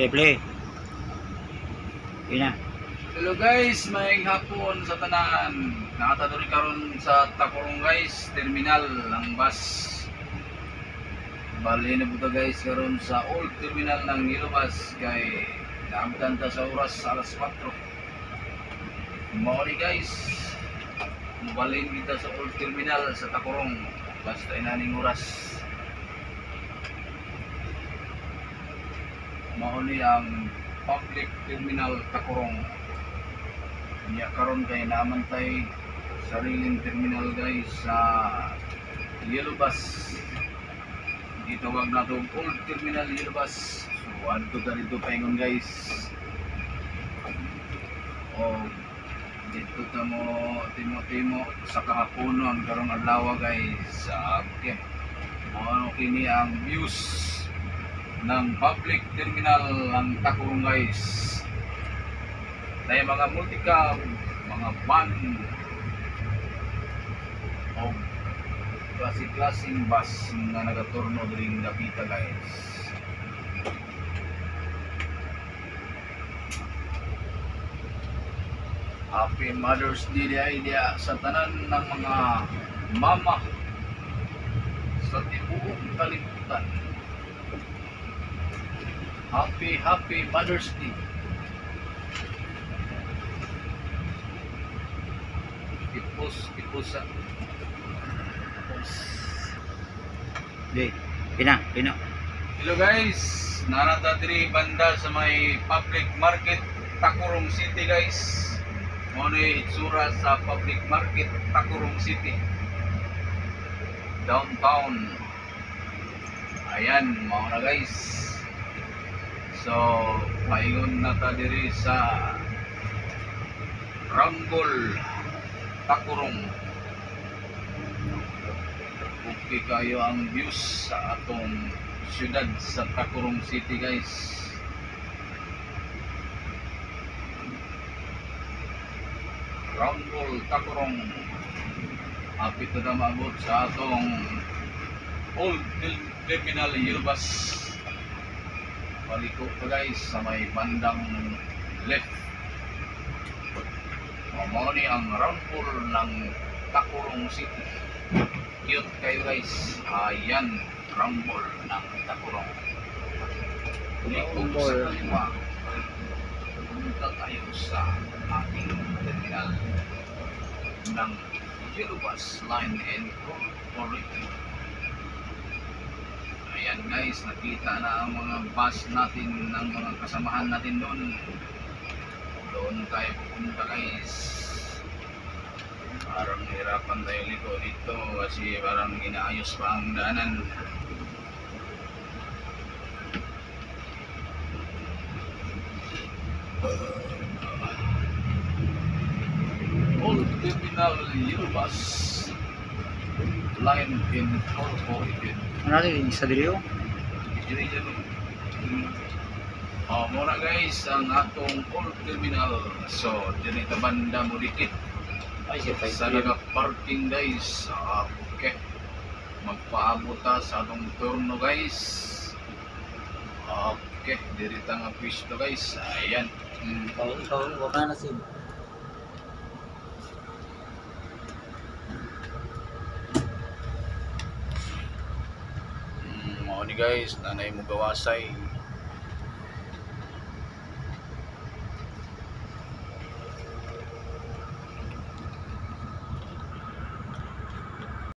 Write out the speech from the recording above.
play. Yun na. Hello guys, maayong hapon sa tanan. Nakatadori karon sa Tacorong guys, terminal ng bus. Bali na buta guys karon sa old terminal ng Nilobas kay naamtan ta sa oras alas 4. Mao ni guys. Mubalin kita sa old terminal sa Tacorong basta inaning oras. Mao ni ang public terminal Tacorong. Niya karon kay naamantay sariling terminal guys sa Yellow Bus. Gitawag na itong old terminal Yellow Bus. So adto ta dito paingon guys. O dito ta mo timo-timo sa kahapono ang karong adlaw guys. Okay. Mao kini ang views ng public terminal ng Tacorong guys. Dahil mga multicab, mga van o klase-klaseng bus na nagaturno din Dapita guys. Happy Mother's Day idea sa tanan ng mga mama sa tibuok kalibutan. Happy Mother's Day. Ipusa. Okay. Pina. Hello guys, narata diri banda sa may public market Tacorong City guys. Mao ni itsura sa public market Tacorong City. Downtown. Ayan, mao na guys. So, paingon na ta diri sa Ranggol Tacorong. Okay kayo ang views sa atong syudad sa Tacorong City guys. Ranggol Tacorong. Hapit na maabot sa atong old terminal Yellow Bus. Paliko pa guys sa may bandang left. Mao ni ang Ranggol ng Tacorong City. Cute kayo guys. Ayan, Ranggol ng Tacorong. Likod sa kaliwa. Pumunta tayo sa ating terminal ng Yellow Bus Line Incorporated. Ayan guys, nakita na ang mga bus natin ng mga kasamahan natin doon. Doon tayo pupunta guys. Parang hirapan tayo dito kasi parang inaayos pa ang daanan. Old Terminal Yellow Bus Line Incorporated. Ano natin? Isa diri yun? Muna guys ang atong old terminal. So diri ta banda mo dikit. Ay, siya pa. Sa naka-parking guys. Okay. Magpaabot ta sa atong turno guys. Okay, diri ta nga pwesto guys. Ayan. Ikaw, wala na sim. Mao ni guys, nanay mo gawasay.